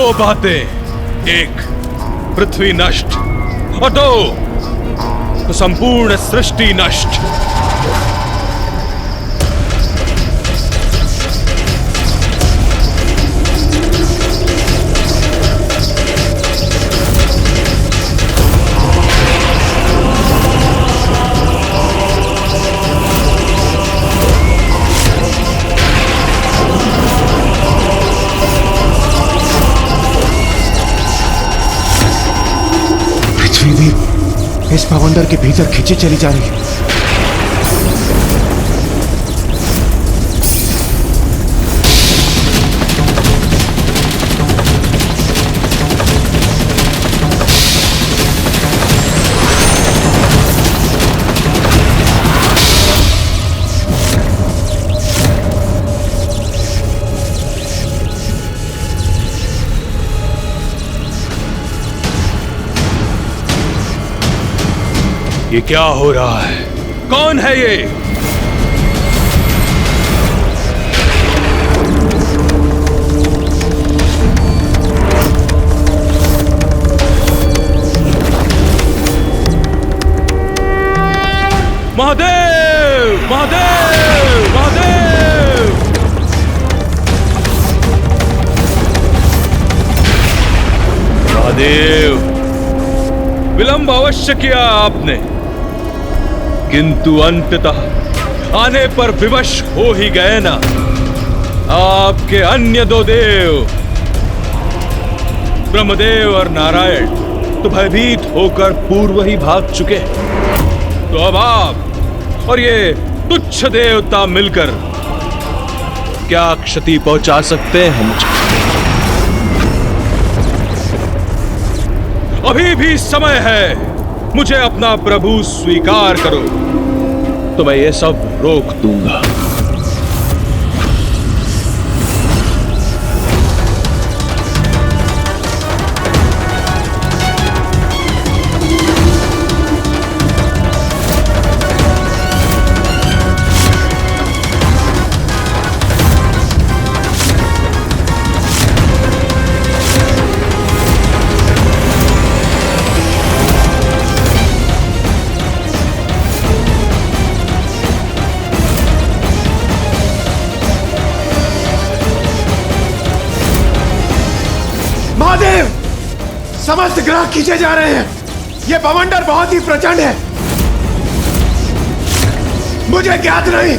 दो बातें, एक पृथ्वी नष्ट और दो तो संपूर्ण सृष्टि नष्ट। इस भवंडर के भीतर खींची चली जा रही है। ये क्या हो रहा है? कौन है ये? महादेव! महादेव! महादेव! महादेव! विलंब अवश्य किया आपने, किंतु अंततः आने पर विवश हो ही गए ना। आपके अन्य दो देव, ब्रह्मदेव और नारायण, तो भयभीत होकर पूर्व ही भाग चुके। तो अब आप और ये तुच्छ देवता मिलकर क्या क्षति पहुंचा सकते हैं मुझे? अभी भी समय है, मुझे अपना प्रभु स्वीकार करो तो मैं ये सब रोक दूंगा। महादेव! समस्त ग्रह खींचे जा रहे हैं। यह बवंडर बहुत ही प्रचंड है। मुझे ज्ञात नहीं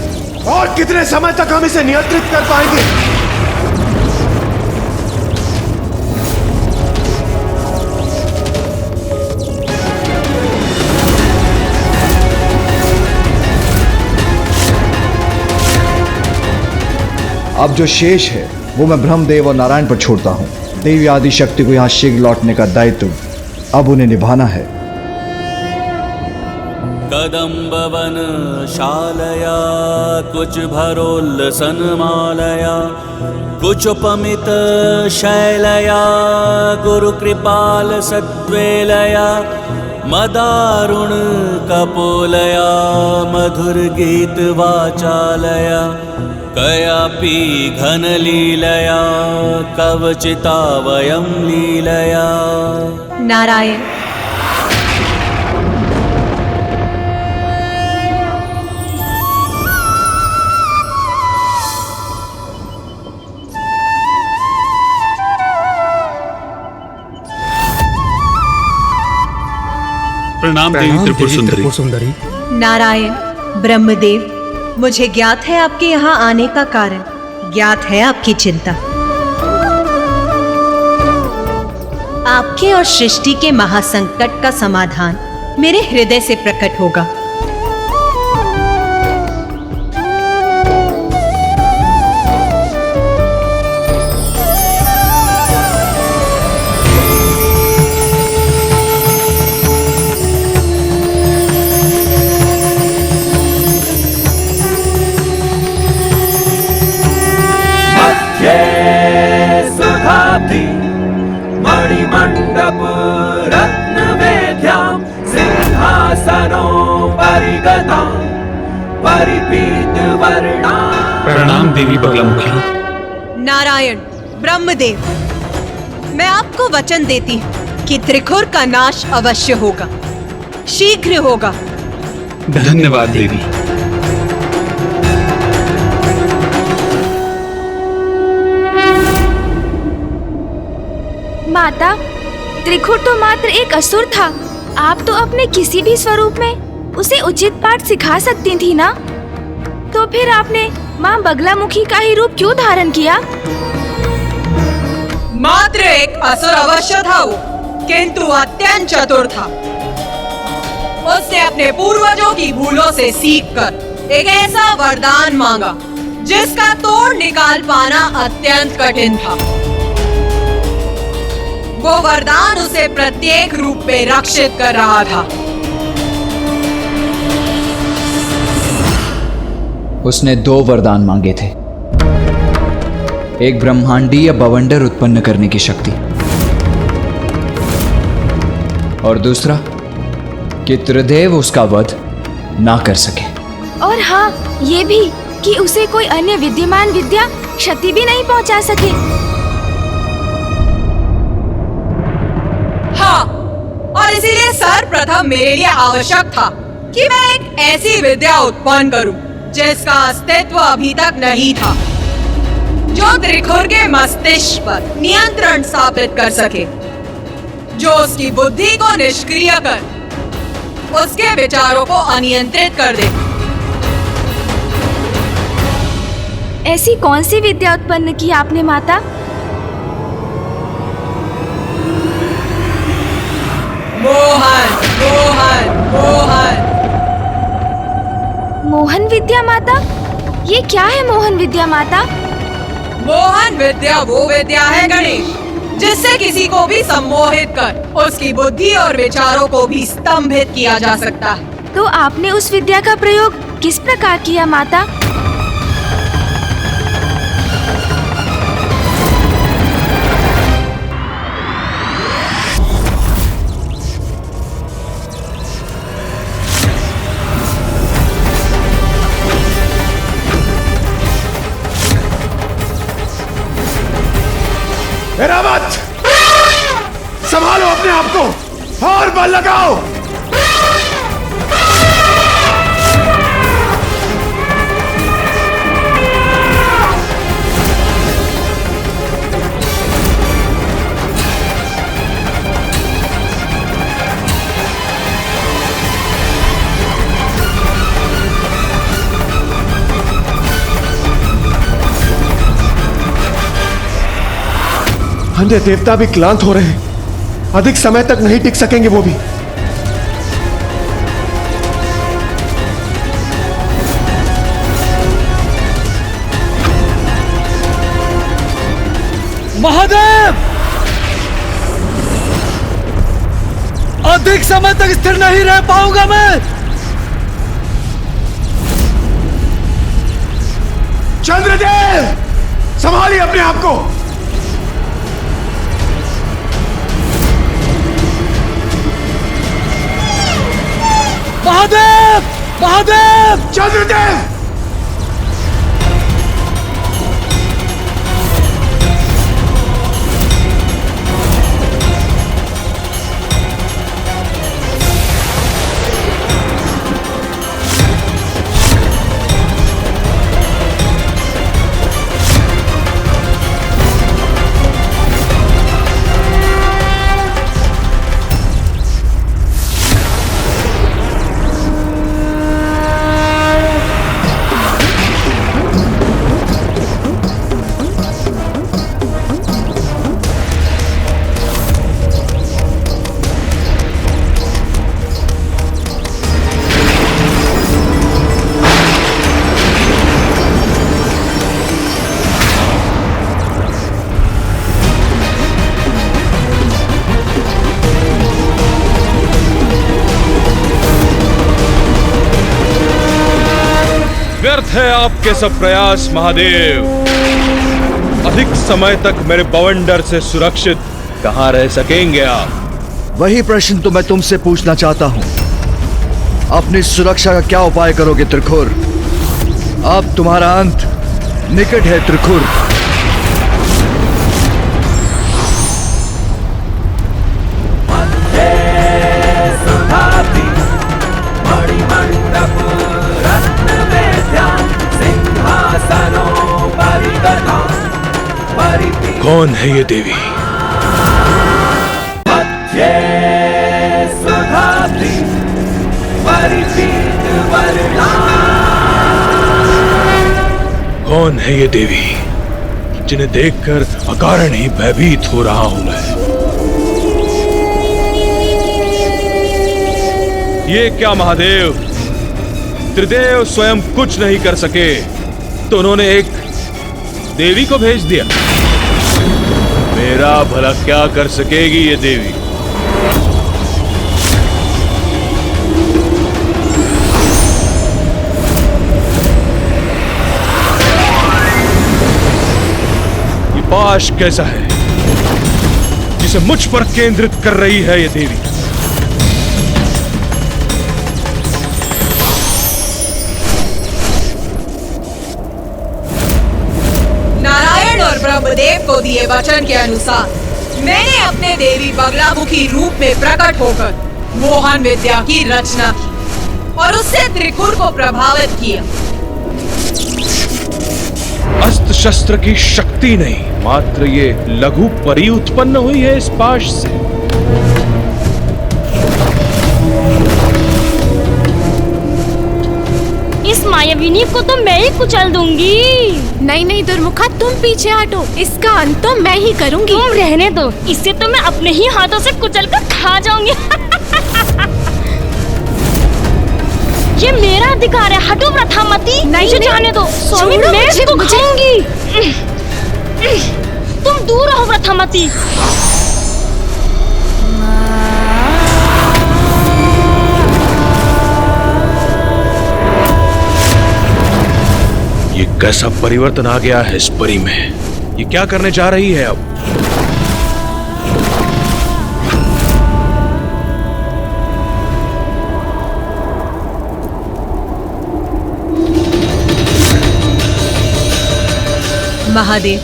और कितने समय तक हम इसे नियंत्रित कर पाएंगे। अब जो शेष है वो मैं ब्रह्मदेव और नारायण पर छोड़ता हूँ। देवी आदि शक्ति को यहाँ शीघ्र लौटने का दायित्व अब उन्हें निभाना है। कदम्बवन शालया कुछ भरोल्लसन मालया कुचुपमित शैलया गुरु कृपाल सद्वेलया मदारुण कपोलया मधुर गीत वाचालया कयापि घन लीलया कवचिता वयं लीलया। नारायण, प्रणाम देवी त्रिपुर सुंदरी। नारायण, ब्रह्मदेव, मुझे ज्ञात है आपके यहाँ आने का कारण, ज्ञात है आपकी चिंता। आपके और सृष्टि के महासंकट का समाधान मेरे हृदय से प्रकट होगा। मणिमंडप रत्न वेद्यां सिंहासनो परिगतां परिपीत वर्णां। प्रणाम देवी बगलामुखी। नारायण, ब्रह्मदेव, मैं आपको वचन देती हूँ कि त्रिखुर का नाश अवश्य होगा, शीघ्र होगा। धन्यवाद देवी। माता, त्रिखुर तो मात्र एक असुर था। आप तो अपने किसी भी स्वरूप में उसे उचित पाठ सिखा सकती थी ना? तो फिर आपने माँ बगलामुखी का ही रूप क्यों धारण किया? मात्र एक असुर अवश्य था वो, किंतु अत्यंत चतुर था। उसने अपने पूर्वजों की भूलों से सीखकर एक ऐसा वरदान मांगा जिसका तोड़ निकाल पाना अत्यंत कठिन था। वो वरदान उसे प्रत्येक रूप में रक्षित कर रहा था। उसने 2 वरदान मांगे थे, एक ब्रह्मांडीय बवंडर उत्पन्न करने की शक्ति और दूसरा कि त्रिदेव उसका वध ना कर सके। और हाँ, ये भी कि उसे कोई अन्य विद्यमान विद्या क्षति भी नहीं पहुंचा सके। हाँ, और इसीलिए सर्वप्रथम मेरे लिए आवश्यक था कि मैं एक ऐसी विद्या उत्पन्न करूं जिसका अस्तित्व अभी तक नहीं था, जो त्रिखुर के मस्तिष्क पर नियंत्रण स्थापित कर सके, जो उसकी बुद्धि को निष्क्रिय कर उसके विचारों को अनियंत्रित कर दे। ऐसी कौन सी विद्या उत्पन्न की आपने माता? मोहन, मोहन, मोहन। मोहन विद्या माता? ये क्या है मोहन विद्या माता? मोहन विद्या वो विद्या है गणेश, जिससे किसी को भी सम्मोहित कर उसकी बुद्धि और विचारों को भी स्तंभित किया जा सकता है। तो आपने उस विद्या का प्रयोग किस प्रकार किया माता? एरावत, संभालो अपने आप को और बल लगाओ। अन्य देवता भी क्लांत हो रहे हैं, अधिक समय तक नहीं टिक सकेंगे वो भी। महादेव, अधिक समय तक स्थिर नहीं रह पाऊंगा मैं। चंद्रदेव, संभालिए अपने आप को। महादेव, महादेव, चंद्रदेव, व्यर्थ है आपके सब प्रयास महादेव। अधिक समय तक मेरे बवंडर से सुरक्षित कहां रह सकेंगे आप? वही प्रश्न तो मैं तुमसे पूछना चाहता हूं। अपनी सुरक्षा का क्या उपाय करोगे त्रिखुर? अब तुम्हारा अंत निकट है त्रिखुर। कौन है ये देवी? मध्ये सुधाब्धि परिपीत वर्णा। कौन है ये देवी जिन्हें देखकर अकारण ही भयभीत हो रहा हूं मैं? ये क्या महादेव, त्रिदेव स्वयं कुछ नहीं कर सके तो उन्होंने एक देवी को भेज दिया। मेरा भला क्या कर सकेगी ये देवी? ये पाश कैसा है जिसे मुझ पर केंद्रित कर रही है ये देवी? नारायण और ब्रह्मदेव को दिए वचन के अनुसार मैंने अपने देवी बगलामुखी रूप में प्रकट होकर मोहन विद्या की रचना की और उससे त्रिकुर को प्रभावित किया। अस्त्र शस्त्र की शक्ति नहीं, मात्र ये लघु परी उत्पन्न हुई है इस पाश से। इस मायाविनी को तो मैं ही कुचल दूंगी। नहीं नहीं दुर्मुखा, तुम पीछे हटो, इसका अंत तो मैं ही करूंगी। तुम रहने दो, इससे तो मैं अपने ही हाथों से कुचल कर खा जाऊंगी। ये मेरा अधिकार है, हटो प्रथामती। मुझे जाने दो स्वामी, मैं इसको खाऊंगी। तुम दूर रहो प्रथामती। ये कैसा परिवर्तन आ गया है इस परी में? ये क्या करने जा रही है अब? महादेव,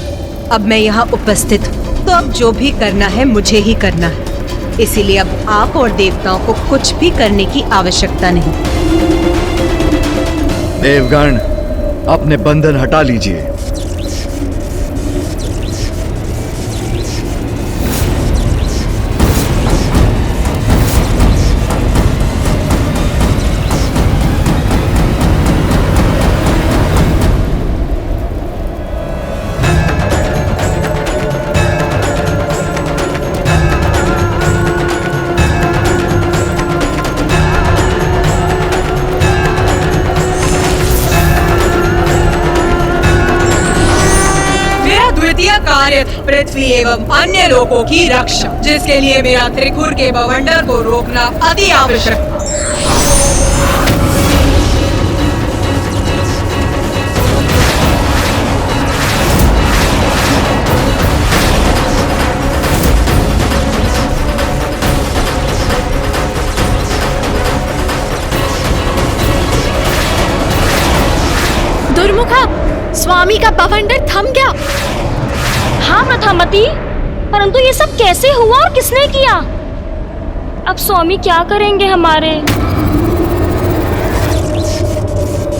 अब मैं यहाँ उपस्थित हूँ तो अब जो भी करना है मुझे ही करना है, इसीलिए अब आप और देवताओं को कुछ भी करने की आवश्यकता नहीं। देवगण, अपने बंधन हटा लीजिए। कार्य पृथ्वी एवं अन्य लोगों की रक्षा, जिसके लिए मेरा त्रिकुर के बवंडर को रोकना अति आवश्यक था। दुर्मुखा, स्वामी का बवंडर थम गया। हाँ प्रथामती, परंतु ये सब कैसे हुआ और किसने किया? अब स्वामी क्या करेंगे हमारे?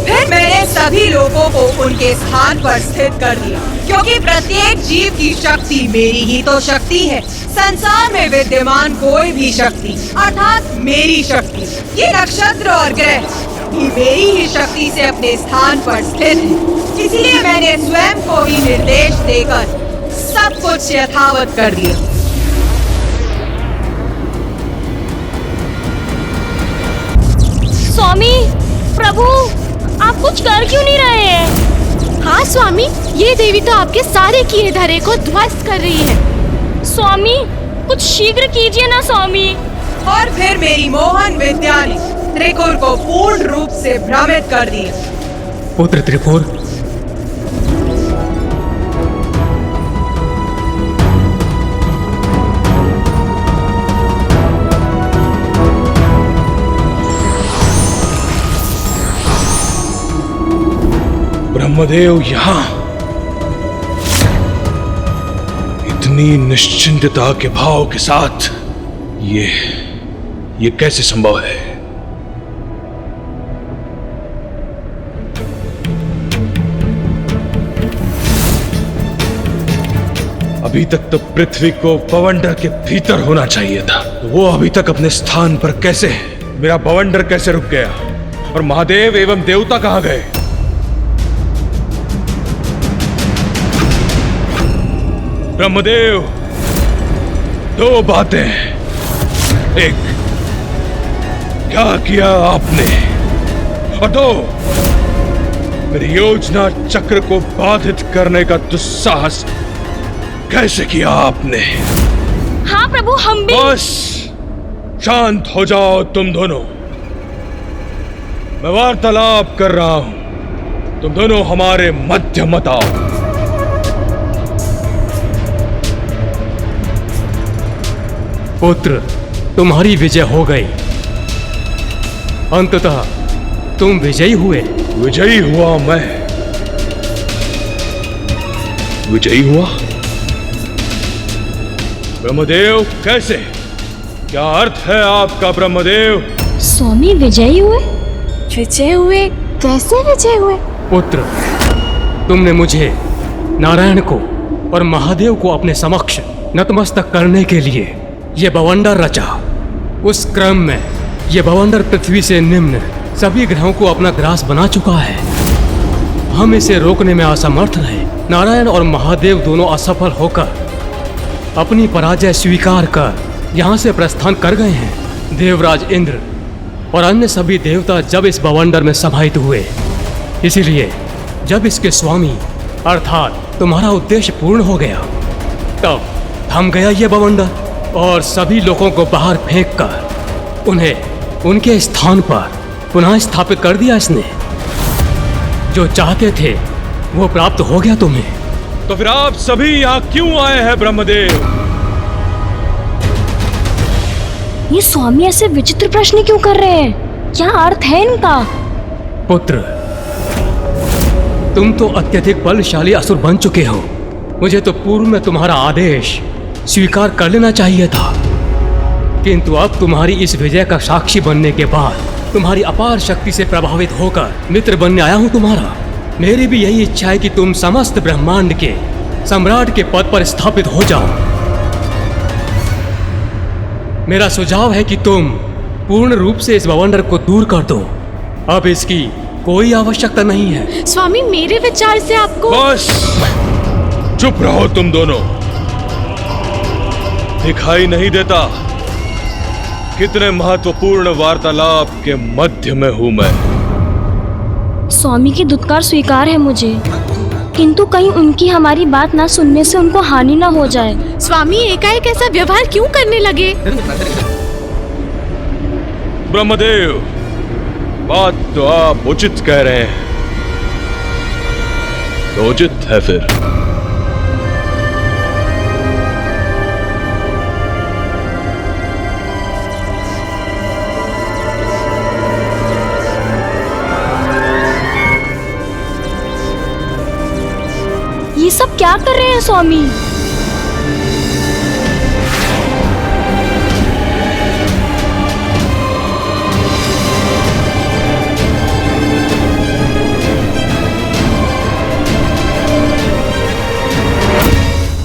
फिर मैंने सभी लोगों को उनके स्थान पर स्थित कर दिया, क्योंकि प्रत्येक जीव की शक्ति मेरी ही तो शक्ति है। संसार में विद्यमान कोई भी शक्ति अर्थात मेरी शक्ति, ये नक्षत्र और ग्रह भी मेरी ही शक्ति से अपने स्थान पर स्थित है। इसलिए मैंने स्वयं को ही निर्देश देकर सब कुछ यथावत कर दिया। स्वामी, प्रभु, आप कुछ कर क्यों नहीं रहे हैं? हाँ स्वामी, ये देवी तो आपके सारे किए धरे को ध्वस्त कर रही है। स्वामी, कुछ शीघ्र कीजिए ना स्वामी। और फिर मेरी मोहन विद्या ने त्रिकुर को पूर्ण रूप से भ्रमित कर दिया। पुत्र त्रिपुर, ब्रह्मदेव यहाँ इतनी निश्चिंतता के भाव के साथ, ये कैसे संभव है? अभी तक तो पृथ्वी को बवंडर के भीतर होना चाहिए था। वो अभी तक अपने स्थान पर कैसे है? मेरा बवंडर कैसे रुक गया? और महादेव एवं देवता कहां गए? ब्रह्मदेव, दो बातें। एक, क्या किया आपने? और दो, मेरी योजना चक्र को बाधित करने का दुस्साहस कैसे किया आपने? हाँ प्रभु, हम भी। बस शांत हो जाओ तुम दोनों। मैं वार्तालाप कर रहा हूं, तुम दोनों हमारे मध्य मत आओ। पुत्र, तुम्हारी विजय हो गई। अंततः तुम विजयी हुए। विजयी हुआ मैं? विजयी हुआ? ब्रह्मदेव, कैसे? क्या अर्थ है आपका ब्रह्मदेव? स्वामी विजयी हुए? विजय हुए? कैसे विजय हुए? पुत्र, तुमने मुझे, नारायण को और महादेव को अपने समक्ष नतमस्तक करने के लिए ये बवंडर रचा। उस क्रम में ये बवंडर पृथ्वी से निम्न सभी ग्रहों को अपना ग्रास बना चुका है। हम इसे रोकने में असमर्थ रहे। नारायण और महादेव दोनों असफल होकर अपनी पराजय स्वीकार कर यहाँ से प्रस्थान कर गए हैं। देवराज इंद्र और अन्य सभी देवता जब इस बवंडर में समाहित हुए, इसीलिए जब इसके स्वामी अर्थात तुम्हारा उद्देश्य पूर्ण हो गया, तब थम गया ये बवंडर और सभी लोगों को बाहर फेंककर उन्हें उनके स्थान पर पुनः स्थापित कर दिया इसने। जो चाहते थे वो प्राप्त हो गया तुम्हें। तो फिर आप सभी यहाँ क्यों आए हैं ब्रह्मदेव? ये स्वामी ऐसे विचित्र प्रश्न क्यों कर रहे हैं? क्या अर्थ है इनका? पुत्र, तुम तो अत्यधिक बलशाली असुर बन चुके हो। मुझे तो पूर्व में तुम्हारा आदेश स्वीकार कर लेना चाहिए था, किंतु अब तुम्हारी इस विजय का साक्षी बनने के बाद तुम्हारी अपार शक्ति से प्रभावित होकर मित्र बनने आया हूं तुम्हारा। मेरी भी यही इच्छा है कि तुम समस्त ब्रह्मांड के सम्राट के पद पर स्थापित हो जाओ। मेरा सुझाव है कि तुम पूर्ण रूप से इस बवंडर को दूर कर दो। अब इसकी कोई आवश्यकता नहीं है। स्वामी, मेरे विचार से आपको। बस चुप रहो तुम दोनों। दिखाई नहीं देता कितने महत्वपूर्ण वार्तालाप के मध्य में हूं मैं। स्वामी की दुत्कार स्वीकार है मुझे, किंतु कहीं उनकी हमारी बात ना सुनने से उनको हानि ना हो जाए। स्वामी एकाएक ऐसा व्यवहार क्यों करने लगे? ब्रह्मदेव, बात तो आप उचित कह रहे हैं, तो उचित है फिर। ये सब क्या कर रहे हैं स्वामी?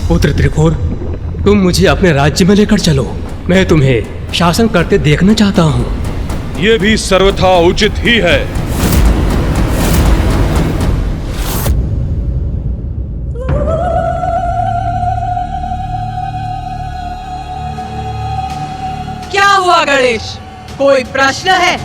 पुत्र त्रिपुर, तुम मुझे अपने राज्य में लेकर चलो। मैं तुम्हें शासन करते देखना चाहता हूँ। यह भी सर्वथा उचित ही है। क्या हुआ गणेश? कोई प्रश्न है?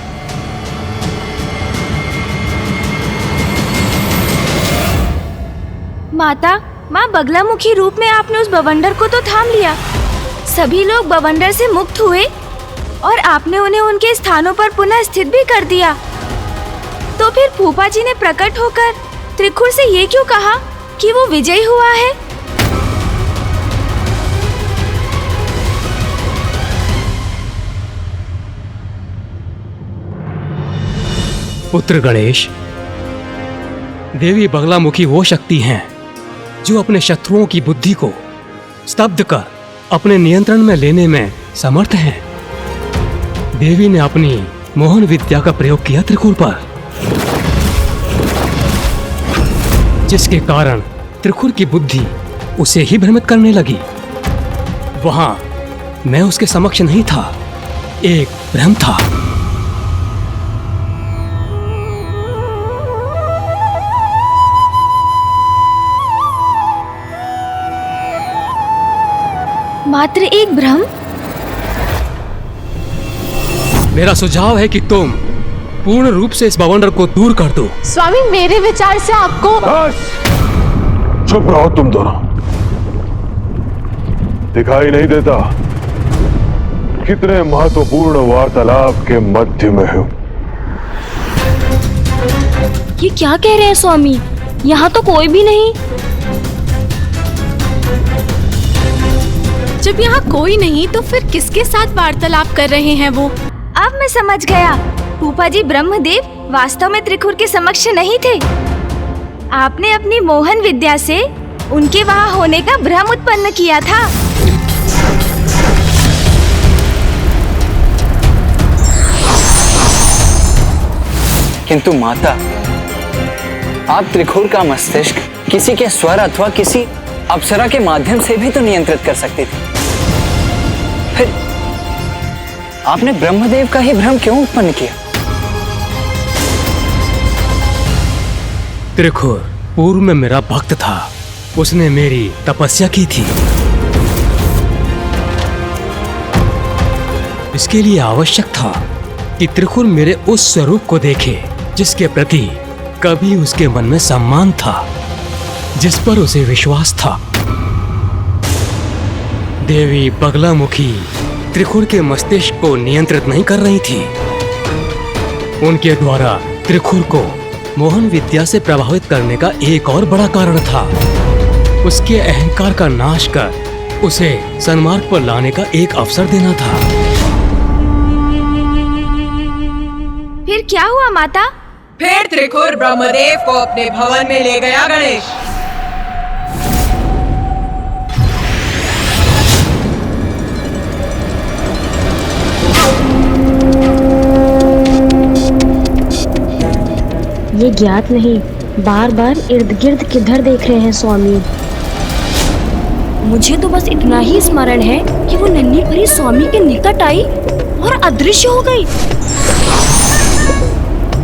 माता, माँ बगलामुखी रूप में आपने उस बवंडर को तो थाम लिया। सभी लोग बवंडर से मुक्त हुए और आपने उन्हें उनके स्थानों पर पुनः स्थित भी कर दिया। तो फिर फूफा जी ने प्रकट होकर त्रिखुर से ये क्यों कहा कि वो विजयी हुआ है? पुत्र गणेश, देवी बगलामुखी वो शक्ति हैं जो अपने शत्रुओं की बुद्धि को स्तब्ध कर अपने नियंत्रण में लेने में समर्थ हैं। देवी ने अपनी मोहन विद्या का प्रयोग किया त्रिखुर पर, जिसके कारण त्रिखुर की बुद्धि उसे ही भ्रमित करने लगी। वहां मैं उसके समक्ष नहीं था, एक भ्रम था। मात्र एक भ्रम? मेरा सुझाव है कि तुम पूर्ण रूप से इस बवंडर को दूर कर दो। स्वामी, मेरे विचार से आपको। बस चुप रहो तुम दोनों। दिखाई नहीं देता कितने महत्वपूर्ण वार्तालाप के मध्य में हूं। ये क्या कह रहे हैं स्वामी? यहाँ तो कोई भी नहीं। जब यहाँ कोई नहीं तो फिर किसके साथ वार्तालाप कर रहे हैं वो? अब मैं समझ गया। फूफा जी ब्रह्मदेव वास्तव में त्रिखुर के समक्ष नहीं थे। आपने अपनी मोहन विद्या से उनके वहाँ होने का भ्रम उत्पन्न किया था। किंतु माता, आप त्रिखुर का मस्तिष्क किसी के स्वर अथवा किसी अप्सरा के माध्यम से भी तो नियंत्रित कर सकती थी। फिर आपने ब्रह्मदेव का ही भ्रम क्यों उत्पन्न किया? त्रिखुर पूर्व में मेरा भक्त था, उसने मेरी तपस्या की थी। इसके लिए आवश्यक था कि त्रिखुर मेरे उस स्वरूप को देखे जिसके प्रति कभी उसके मन में सम्मान था, जिस पर उसे विश्वास था। देवी बगलामुखी त्रिखुर के मस्तिष्क को नियंत्रित नहीं कर रही थी। उनके द्वारा त्रिखुर को मोहन विद्या से प्रभावित करने का एक और बड़ा कारण था, उसके अहंकार का नाश कर उसे सन्मार्ग पर लाने का एक अवसर देना था। फिर क्या हुआ माता? फिर त्रिखुर ब्रह्मदेव को अपने भवन में ले गया गणेश। ये ज्ञात नहीं, बार बार इर्द गिर्द किधर देख रहे हैं स्वामी। मुझे तो बस इतना ही स्मरण है कि वो नन्ही परी स्वामी के निकट आई और अदृश्य हो गई।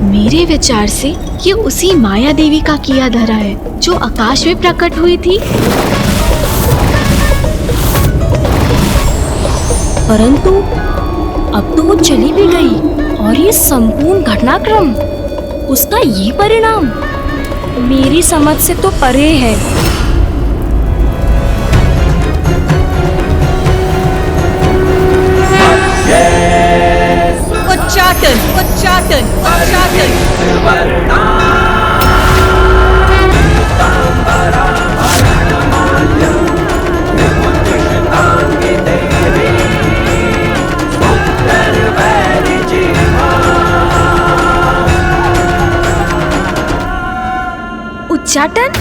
मेरे विचार से ये उसी माया देवी का किया धरा है जो आकाश में प्रकट हुई थी। परंतु अब तो वो चली भी गई और ये संपूर्ण घटनाक्रम, उसका ये परिणाम मेरी समझ से तो परे है। उच्चाटन, उच्चाटन, उच्चाटन। उच्चाटन?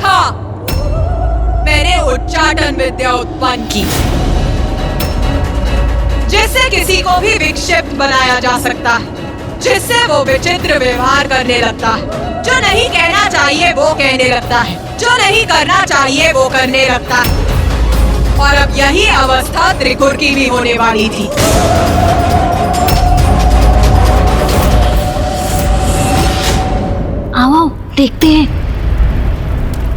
हाँ, मैंने उच्चाटन विद्या उत्पन्न की, जिससे किसी को भी विक्षिप्त बनाया जा सकता है, जिससे वो विचित्र व्यवहार करने लगता है, जो नहीं कहना चाहिए वो कहने लगता है, जो नहीं करना चाहिए वो करने लगता है। और अब यही अवस्था त्रिखुर की भी होने वाली थी। आओ देखते हैं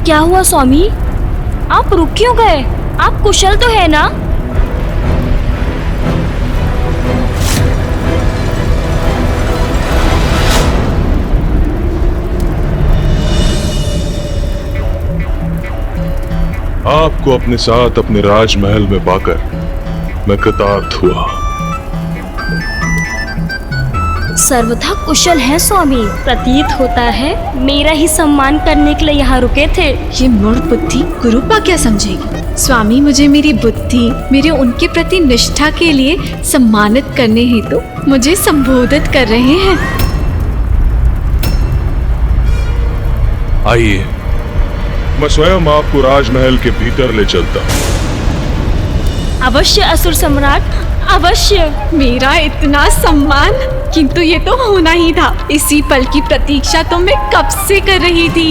क्या हुआ। स्वामी, आप रुक क्यों गए? आप कुशल तो है ना? आपको अपने साथ अपने राजमहल में पाकर मैं कृतार्थ हुआ। सर्वथा कुशल है स्वामी। प्रतीत होता है मेरा ही सम्मान करने के लिए यहाँ रुके थे। ये मूर्ख बुद्धि गुरुपा क्या समझेगी? स्वामी मुझे मेरी बुद्धि, मेरे उनके प्रति निष्ठा के लिए सम्मानित करने हेतु मुझे संबोधित कर रहे हैं। आइए, मैं स्वयं आपको राजमहल के भीतर ले चलता हूँ। अवश्य असुर सम्राट, अवश्य। मेरा इतना सम्मान, किंतु ये तो होना ही था। इसी पल की प्रतीक्षा तो मैं कब से कर रही थी।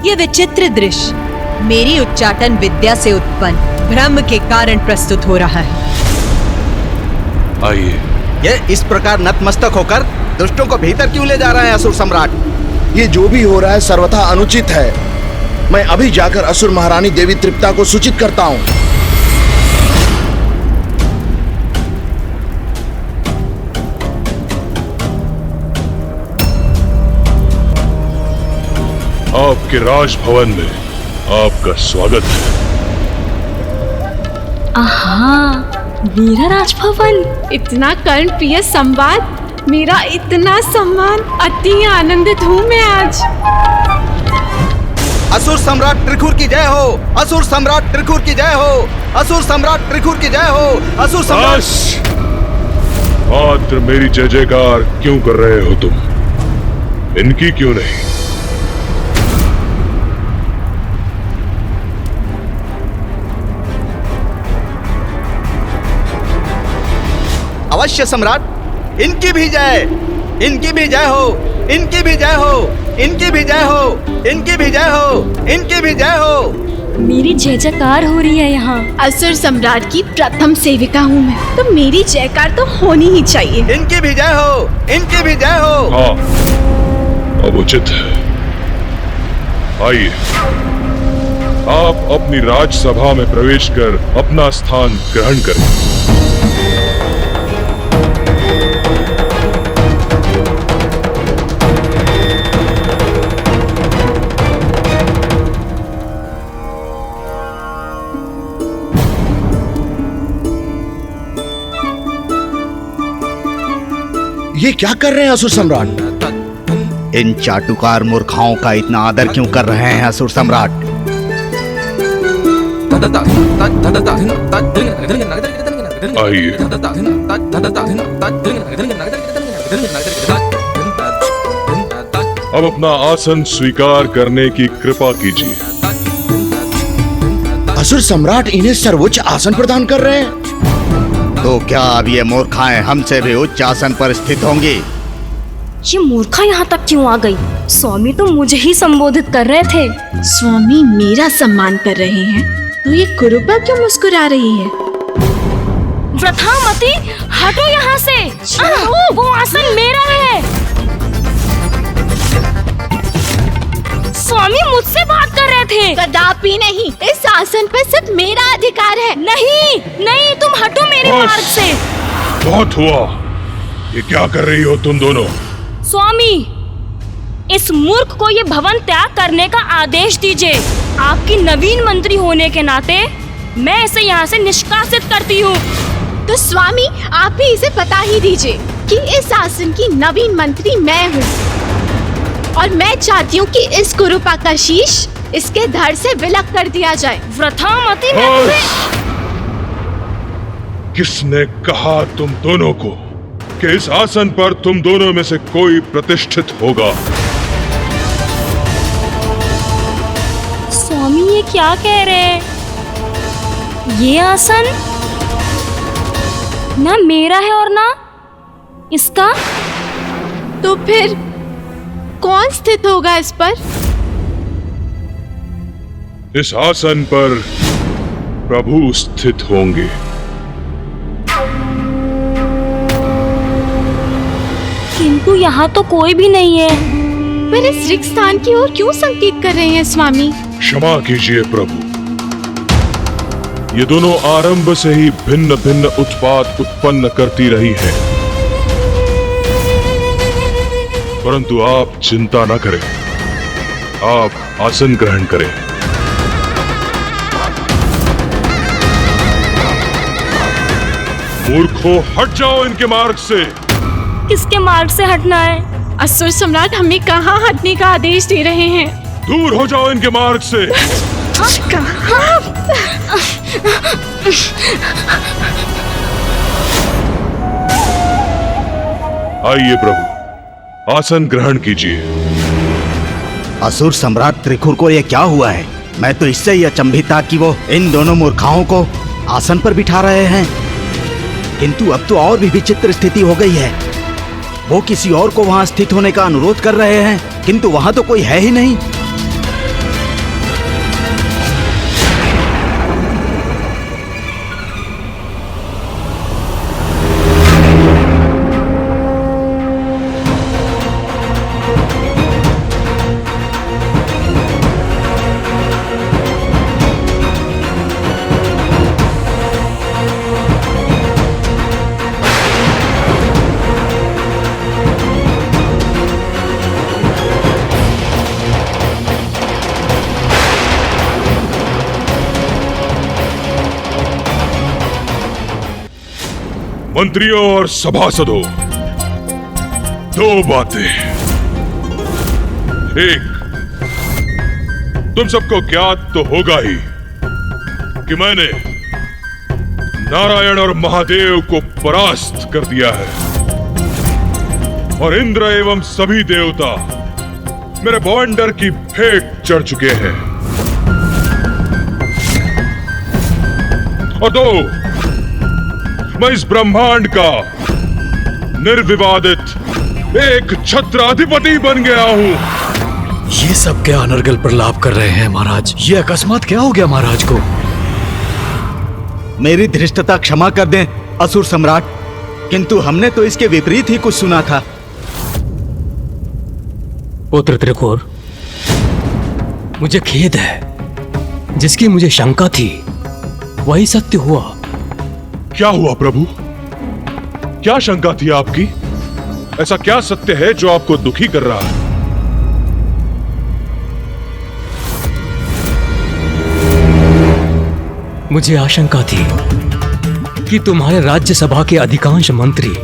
ये विचित्र दृश्य मेरी उच्चाटन विद्या से उत्पन्न भ्रम के कारण प्रस्तुत हो रहा है। आइए। ये इस प्रकार नतमस्तक होकर दुष्टों को भीतर क्यों ले जा रहा है असुर सम्राट? ये जो भी हो रहा है सर्वथा अनुचित है। मैं अभी जाकर असुर महारानी देवी तृप्ता को सूचित करता हूँ। आपके राजभवन में आपका स्वागत है। आहा, मेरा राजभवन। इतना कर्ण प्रिय संवाद, मेरा इतना सम्मान, अति आनंदित हूँ मैं आज। असुर सम्राट त्रिखुर की जय हो, असुर सम्राट त्रिखुर की जय हो, असुर सम्राट त्रिखुर की जय हो, असुर सम्राट। मात्र मेरी जय जयकार क्यों कर रहे हो तुम? इनकी क्यों नहीं? अवश्य सम्राट, इनकी भी जय, इनकी भी जय हो, इनकी भी जय हो, इनकी भी जय हो, इनकी भी जय हो, इनकी भी जय हो। मेरी जय जयकार हो रही है यहाँ। असुर सम्राट की प्रथम सेविका हूँ मैं, तो मेरी जयकार तो होनी ही चाहिए। इनकी भी जय हो, इनकी भी जय हो। हाँ, अब उचित है। आइए, आप अपनी राजसभा में प्रवेश कर अपना स्थान ग्रहण करें। ये क्या कर रहे हैं असुर सम्राट? इन चाटुकार मूर्खाओं का इतना आदर क्यों कर रहे हैं असुर सम्राट? आइए। अब अपना आसन स्वीकार करने की कृपा कीजिए। असुर सम्राट इन्हें सर्वोच्च आसन प्रदान कर रहे हैं। तो क्या अब ये मूर्खाएं हमसे भी उच्च आसन पर स्थित होंगी? ये मूर्खा यहाँ तक क्यों आ गई? स्वामी तो मुझे ही संबोधित कर रहे थे। स्वामी मेरा सम्मान कर रहे हैं, तो ये कुरूपा क्यों मुस्कुरा रही है? व्रथामती, हटो यहाँ से। वो आसन मेरा है। स्वामी मुझसे बात कर रहे थे। कदापि नहीं, इस आसन पर सिर्फ मेरा अधिकार है। नहीं नहीं, तुम हटो मेरे मार्ग से। बहुत हुआ। ये क्या कर रही हो तुम दोनों? स्वामी, इस मूर्ख को ये भवन त्याग करने का आदेश दीजिए। आपकी नवीन मंत्री होने के नाते मैं इसे यहाँ से निष्कासित करती हूँ। तो स्वामी, आप भी इसे बता ही दीजिए कि इस आसन की नवीन मंत्री मैं हूँ, और मैं चाहती हूँ कि इस कुरूपा का शीश इसके धड़ से विलग कर दिया जाए। व्रथामती, किसने कहा तुम दोनों को कि इस आसन पर तुम दोनों में से कोई प्रतिष्ठित होगा? स्वामी, ये क्या कह रहे हैं? ये आसन ना मेरा है और ना इसका। तो फिर कौन स्थित होगा इस पर? इस आसन पर प्रभु स्थित होंगे। किंतु यहाँ तो कोई भी नहीं है। पर इस रिक्त स्थान की ओर क्यों संकेत कर रहे हैं स्वामी? क्षमा कीजिए प्रभु, ये दोनों आरंभ से ही भिन्न भिन्न उत्पात उत्पन्न करती रही हैं। परंतु आप चिंता न करें, आप आसन ग्रहण करें। मूर्खों, हट जाओ इनके मार्ग से। किसके मार्ग से हटना है? असुर सम्राट हमें कहाँ हटने का आदेश दे रहे हैं? दूर हो जाओ इनके मार्ग से। कहाँ? आइए प्रभु, आसन ग्रहण कीजिए। असुर सम्राट त्रिखुर को ये क्या हुआ है? मैं तो इससे ही अचंभित था कि वो इन दोनों मूर्खाओं को आसन पर बिठा रहे हैं, किंतु अब तो और भी विचित्र स्थिति हो गई है। वो किसी और को वहां स्थित होने का अनुरोध कर रहे हैं, किंतु वहां तो कोई है ही नहीं। मंत्रियों और सभासदों, दो बातें। एक, तुम सबको ज्ञात तो होगा ही कि मैंने नारायण और महादेव को परास्त कर दिया है और इंद्र एवं सभी देवता मेरे बवंडर की भेंट चढ़ चुके हैं। और दो, मैं इस ब्रह्मांड का निर्विवादित एक छत्राधिपति बन गया हूं। ये सब क्या अनर्गल प्रलाप कर रहे हैं महाराज? ये अकस्मात क्या हो गया महाराज को? मेरी धृष्टता क्षमा कर दें असुर सम्राट, किंतु हमने तो इसके विपरीत ही कुछ सुना था। पुत्र त्रिकोर, मुझे खेद है। जिसकी मुझे शंका थी वही सत्य हुआ। क्या हुआ प्रभु? क्या शंका थी आपकी? ऐसा क्या सत्य है जो आपको दुखी कर रहा है? मुझे आशंका थी कि तुम्हारे राज्यसभा के अधिकांश मंत्री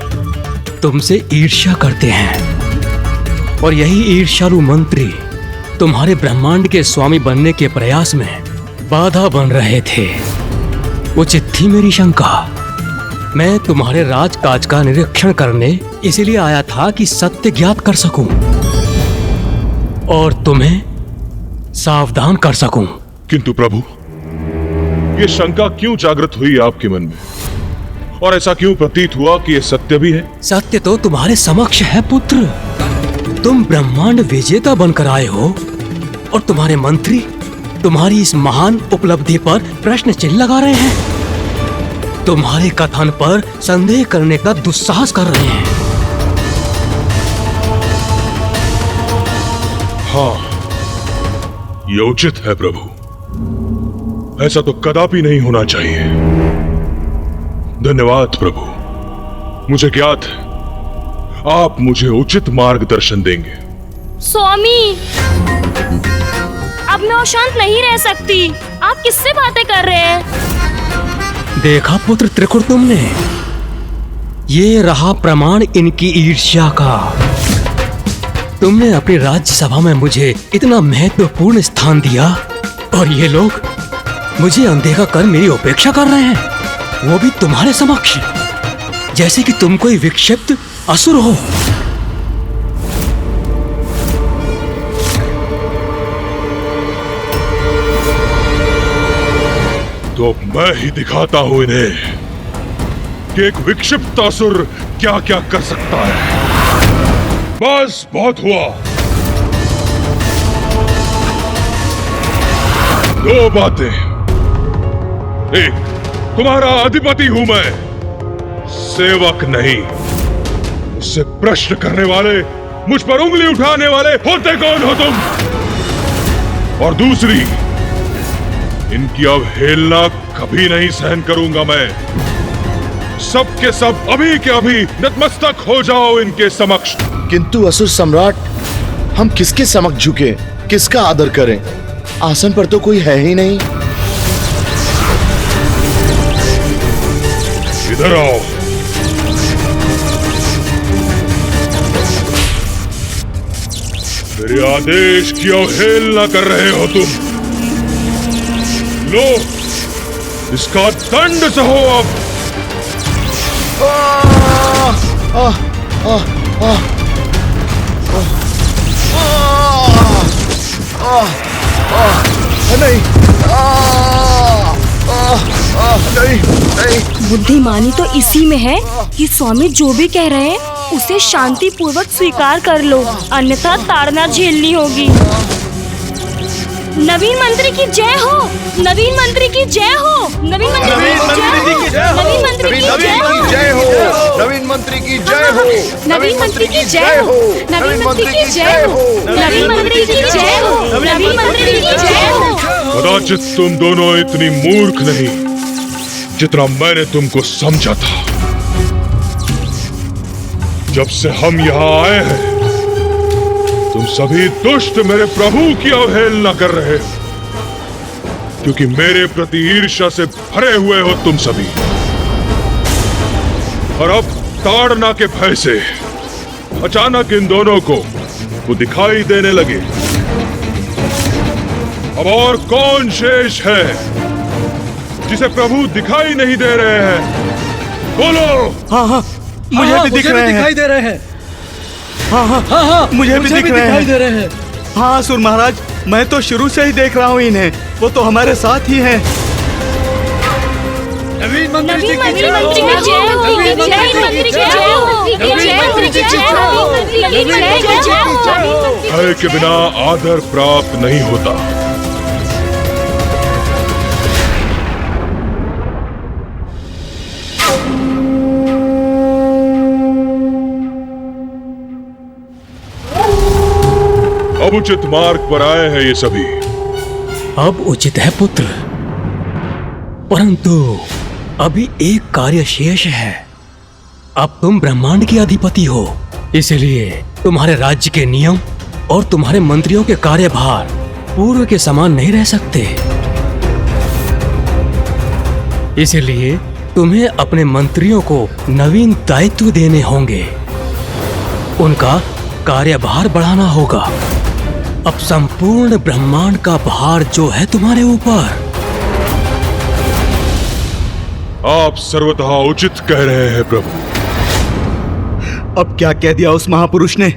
तुमसे ईर्ष्या करते हैं और यही ईर्ष्यालु मंत्री तुम्हारे ब्रह्मांड के स्वामी बनने के प्रयास में बाधा बन रहे थे। उचित थी मेरी शंका। मैं तुम्हारे राजकाज का निरीक्षण करने इसलिए आया था कि सत्य ज्ञात कर सकूं और तुम्हें सावधान कर सकूं। किंतु प्रभु, ये शंका क्यों जागृत हुई आपके मन में, और ऐसा क्यों प्रतीत हुआ कि ये सत्य भी है? सत्य तो तुम्हारे समक्ष है पुत्र। तुम ब्रह्मांड विजेता बनकर आए हो और तुम्हारे मंत्री तुम्हारी इस महान उपलब्धि पर प्रश्न चिन्ह लगा रहे हैं, तुम्हारे कथन पर संदेह करने का दुस्साहस कर रहे हैं। हाँ, ये उचित है प्रभु। ऐसा तो कदापि नहीं होना चाहिए। धन्यवाद प्रभु। मुझे ज्ञात है आप मुझे उचित मार्गदर्शन देंगे। स्वामी, अब मैं और शांत नहीं रह सकती। आप किससे बातें कर रहे हैं? देखा पुत्र त्रिकुर तुमने, ये रहा प्रमाण इनकी ईर्ष्या का। तुमने अपनी राज्यसभा में मुझे इतना महत्वपूर्ण स्थान दिया और ये लोग मुझे अनदेखा कर मेरी उपेक्षा कर रहे हैं, वो भी तुम्हारे समक्ष, जैसे कि तुम कोई विक्षिप्त असुर हो। तो मैं ही दिखाता हूं इन्हें कि एक विक्षिप्त असुर क्या क्या कर सकता है। बस बहुत हुआ। दो बातें। एक, तुम्हारा अधिपति हूं मैं, सेवक नहीं। मुझसे प्रश्न करने वाले, मुझ पर उंगली उठाने वाले होते कौन हो तुम? और दूसरी, इनकी अवहेलना कभी नहीं सहन करूंगा मैं। सब के सब अभी के अभी नतमस्तक हो जाओ इनके समक्ष। किंतु असुर सम्राट, हम किसके समक्ष झुके, किसका आदर करें? आसन पर तो कोई है ही नहीं। इधर आओ। मेरे आदेश की अवहेलना कर रहे हो तुम। लो, इसका दंड सहो अब। नहीं, बुद्धिमानी तो इसी में है कि स्वामी जो भी कह रहे हैं उसे शांति पूर्वक स्वीकार कर लो, अन्यथा ताड़ना झेलनी होगी। नवीन मंत्री की जय हो, नवीन मंत्री की जय हो, नवीन मंत्री की जय हो, नवीन मंत्री की जय हो, नवीन मंत्री की जय हो, नवीन मंत्री की जय हो, नवीन मंत्री की जय हो, नवीन मंत्री की जय हो, नवीन मंत्री की जय हो। कदाचित तुम दोनों इतनी मूर्ख नहीं जितना मैंने तुमको समझा था। जब से हम यहाँ आए हैं तुम सभी दुष्ट मेरे प्रभु की अवहेलना कर रहे हो, क्योंकि मेरे प्रति ईर्ष्या से भरे हुए हो तुम सभी। और अब ताड़ना के भय से अचानक इन दोनों को वो दिखाई देने लगे। अब और कौन शेष है जिसे प्रभु दिखाई नहीं दे रहे हैं? बोलो। हाँ हाँ, मुझे भी दिखाई दे रहे हैं। हाँ हाँ हाँ हाँ, मुझे भी दिखाई दे रहे हैं। हाँ असुर महाराज, मैं तो शुरू से ही देख रहा हूँ इन्हें, वो तो हमारे साथ ही हैं। नवीन मंत्री की जय हो, नवीन मंत्री की जय हो, नवीन मंत्री की जय हो, नवीन मंत्री की जय हो। भय के बिना आदर प्राप्त नहीं होता। अब उचित मार्ग पर आए हैं ये सभी। अब उचित है पुत्र, परंतु अभी एक कार्य शेष है। अब तुम ब्रह्मांड के अधिपति हो, इसलिए तुम्हारे राज्य के नियम और तुम्हारे मंत्रियों के कार्यभार पूर्व के समान नहीं रह सकते। इसलिए तुम्हें अपने मंत्रियों को नवीन दायित्व देने होंगे, उनका कार्यभार बढ़ाना होगा। अब संपूर्ण ब्रह्मांड का भार जो है तुम्हारे ऊपर। आप सर्वतः उचित कह रहे हैं प्रभु। अब क्या कह दिया उस महापुरुष ने?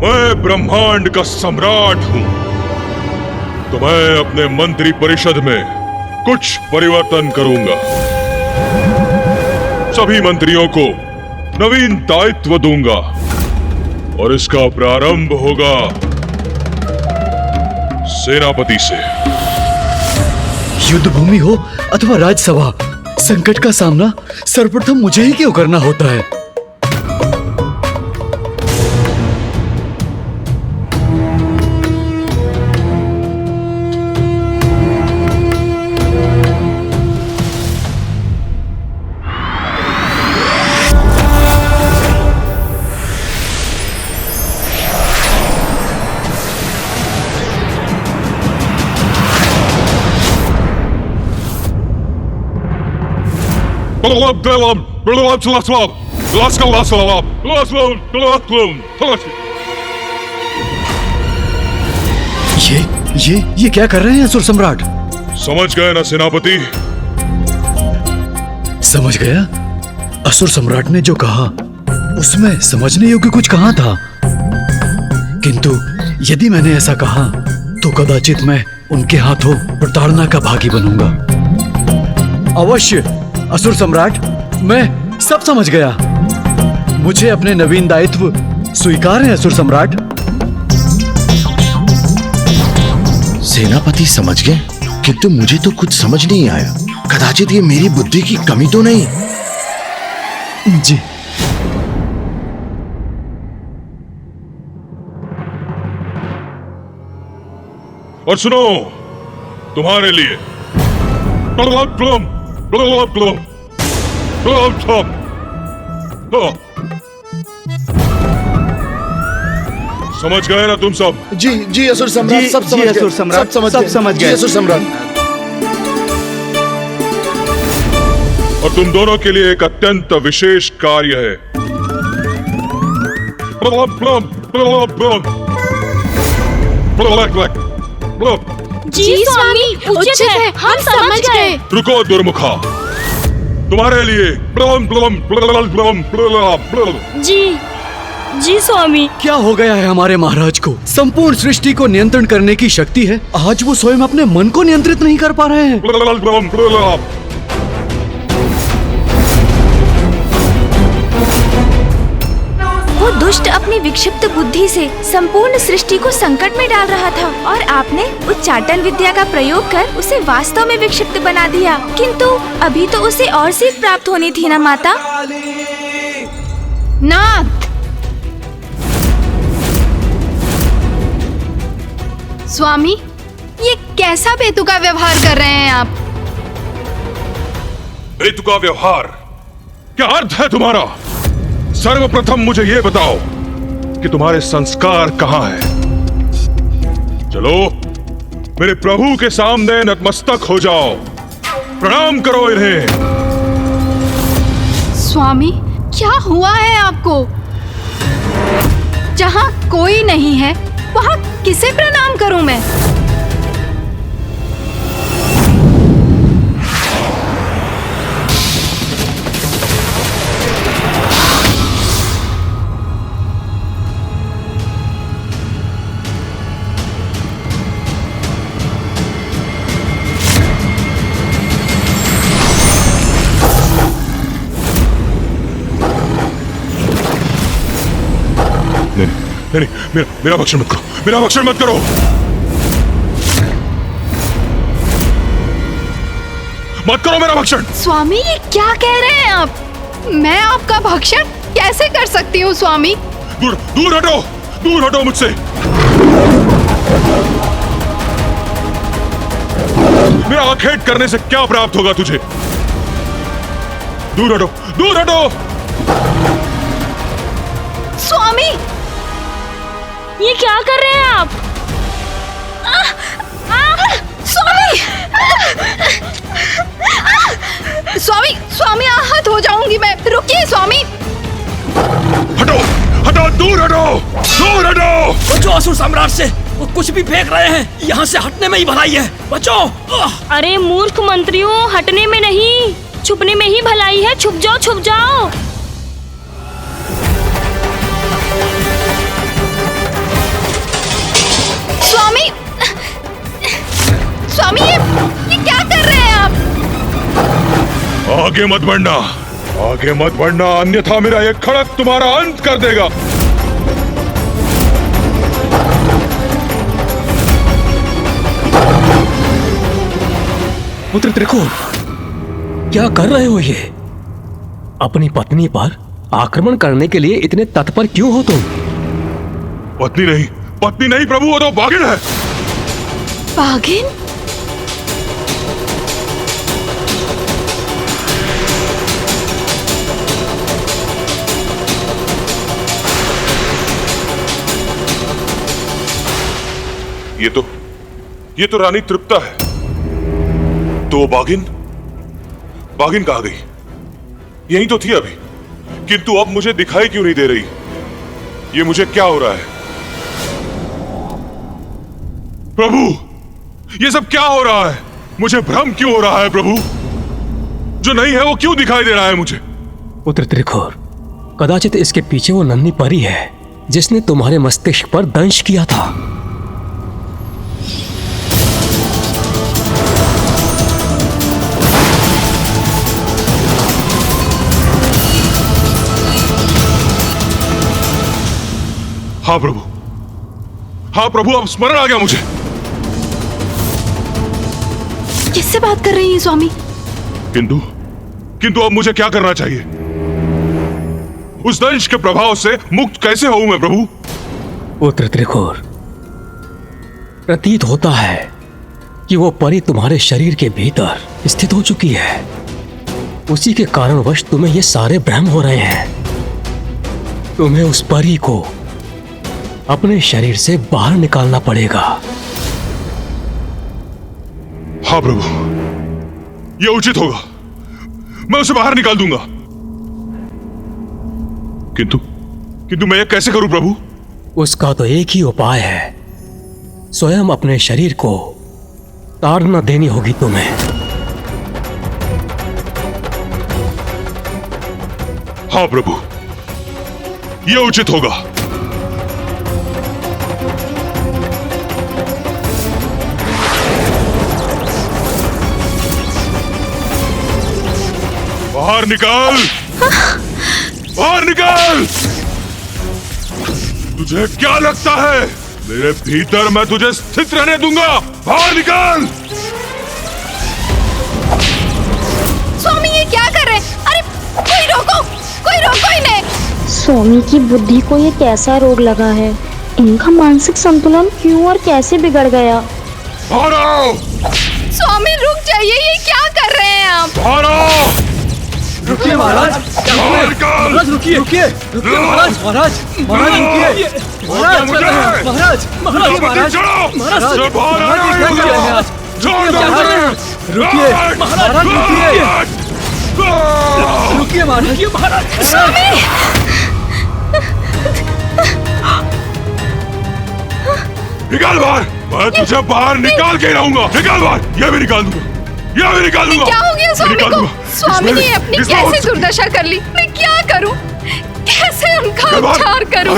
मैं ब्रह्मांड का सम्राट हूं, तो मैं अपने मंत्री परिषद में कुछ परिवर्तन करूंगा। सभी मंत्रियों को नवीन दायित्व दूंगा और इसका प्रारंभ होगा सेनापति से। युद्ध भूमि हो अथवा राजसभा, संकट का सामना सर्वप्रथम मुझे ही क्यों करना होता है? ये क्या कर रहे हैं असुर सम्राट? समझ गए ना सेनापति? समझ गया। असुर सम्राट ने जो कहा उसमें समझने योग्य कुछ कहा था, किंतु यदि मैंने ऐसा कहा तो कदाचित मैं उनके हाथों प्रताड़ना का भागी बनूंगा। अवश्य असुर सम्राट, मैं सब समझ गया। मुझे अपने नवीन दायित्व स्वीकार है असुर सम्राट। सेनापति समझ गए, किंतु मुझे तो कुछ समझ नहीं आया। कदाचित ये मेरी बुद्धि की कमी तो नहीं? जी। और सुनो, तुम्हारे लिए समझ गए ना तुम सब? जी जी असुर सम्राट, सब समझ गए, असुर सम्राट, सब समझ गए असुर सम्राट। और तुम दोनों के लिए एक अत्यंत विशेष कार्य है। जी स्वामी, उचित है, हम समझ गए। रुको दुर्मुखा, तुम्हारे लिए जी स्वामी। क्या हो गया है हमारे महाराज को? संपूर्ण सृष्टि को नियंत्रण करने की शक्ति है, आज वो स्वयं अपने मन को नियंत्रित नहीं कर पा रहे हैं। वो दुष्ट अपनी विक्षिप्त बुद्धि से संपूर्ण सृष्टि को संकट में डाल रहा था और आपने उच्चाटन विद्या का प्रयोग कर उसे वास्तव में विक्षिप्त बना दिया। किंतु अभी तो उसे और सीख प्राप्त होनी थी ना माता? नाथ, स्वामी, ये कैसा बेतुका व्यवहार कर रहे हैं आप? बेतुका व्यवहार? क्या अर्थ है तुम्हारा? सर्वप्रथम मुझे ये बताओ कि तुम्हारे संस्कार कहाँ हैं? चलो मेरे प्रभु के सामने नतमस्तक हो जाओ, प्रणाम करो इन्हें। स्वामी, क्या हुआ है आपको? जहाँ कोई नहीं है वहाँ किसे प्रणाम करूं मैं? नहीं, मेरा भक्षण मत करो, मेरा भक्षण मत करो। मत करो मेरा भक्षण। स्वामी, ये क्या कह रहे हैं आप? मैं आपका भक्षण कैसे कर सकती हूँ स्वामी? दूर दूर हटो, दूर हटो मुझसे। मेरा आखेट करने से क्या प्राप्त होगा तुझे? दूर हटो, दूर हटो। स्वामी, ये क्या कर रहे हैं आप? स्वामी, स्वामी, स्वामी, आहत हो जाऊंगी मैं। रुकिए स्वामी। हटो, हटो, दूर हटो, दूर हटो। बचो असुर सम्राट से, वो कुछ भी फेंक रहे हैं, यहाँ से हटने में ही भलाई है। बचो। अरे मूर्ख मंत्रियों, हटने में नहीं, छुपने में ही भलाई है। छुप जाओ, छुप जाओ। स्वामी, स्वामी, ये क्या कर रहे हैं आप? आगे मत बढ़ना, आगे मत बढ़ना, अन्यथा मेरा ये खड़क तुम्हारा अंत कर देगा। पुत्र त्रिकोण, क्या कर रहे हो ये? अपनी पत्नी पर आक्रमण करने के लिए इतने तत्पर क्यों हो तुम? पत्नी नहीं, पत्नी नहीं प्रभु, वो तो बाघिन है। बाघिन? ये तो रानी तृप्ता है। तो वो बाघिन कहाँ गई? यहीं तो थी अभी, किंतु अब मुझे दिखाई क्यों नहीं दे रही? ये मुझे क्या हो रहा है? प्रभु, ये सब क्या हो रहा है? मुझे भ्रम क्यों हो रहा है प्रभु? जो नहीं है वो क्यों दिखाई दे रहा है मुझे? पुत्र त्रिकोण, कदाचित इसके पीछे वो नन्ही परी है जिसने तुम्हारे मस्तिष्क पर दंश किया था। हाँ प्रभु, हाँ प्रभु, अब स्मरण आ गया मुझे। किससे बात कर रही हैं स्वामी? किंतु अब मुझे क्या करना चाहिए? उस दंश के प्रभाव से मुक्त कैसे होऊं मैं प्रभु? पुत्र त्रिकोण, प्रतीत होता है कि वो परी तुम्हारे शरीर के भीतर स्थित हो चुकी है। उसी के कारणवश तुम्हें ये सारे भ्रम हो रहे हैं। तुम्हें उस परी को अपने शरीर से बाहर निकालना पड़ेगा। हाँ प्रभु, यह उचित होगा। मैं उसे बाहर निकाल दूंगा। किंतु मैं यह कैसे करूं प्रभु? उसका तो एक ही उपाय है, स्वयं अपने शरीर को ताड़ना देनी होगी तुम्हें। हाँ प्रभु, ये उचित होगा। बाहर निकाल, बाहर निकाल। तुझे क्या लगता है मेरे भीतर मैं तुझे स्थित रहने दूंगा? बाहर निकाल। स्वामी ये क्या कर रहे हैं? अरे कोई रोको इन्हें। स्वामी की बुद्धि को ये कैसा रोग लगा है? इनका मानसिक संतुलन क्यों और कैसे बिगड़ गया? बाहर आओ। स्वामी रुक जाइए, ये क्या कर रहे हैं आप? बाहर आओ। रुकिए महाराज, महाराज रुकिए, रुकिए महाराज, महाराज रुकिए, महाराज महाराज महाराज महाराज रुकिए, महाराज रुकिए महाराज। निकाल बाहर, मैं तुझे बाहर निकाल के रहूंगा। निकाल बाहर, ये भी निकाल दूंगा, ये भी निकाल दूंगा। क्या हो गया स्वामी को? स्वामी ने अपनी कैसे दुर्दशा कर ली? मैं क्या करूं? कैसे उनका उद्धार करूं?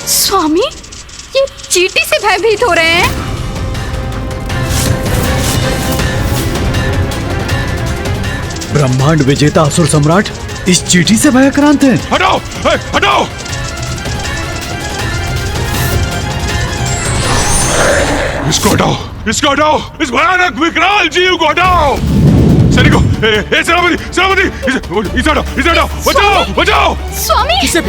स्वामी ये चींटी से भयभीत हो रहे हैं। ब्रह्मांड विजेता असुर सम्राट इस चींटी से भयाक्रांत हैं। हटाओ, हटाओ। इसको हटाओ, इसको हटाओ, इस भयानक विकराल जीव को हटाओ। सैनिकों, सेनापति, इसे हटाओ, बचाओ, बचाओ। स्वामी किसे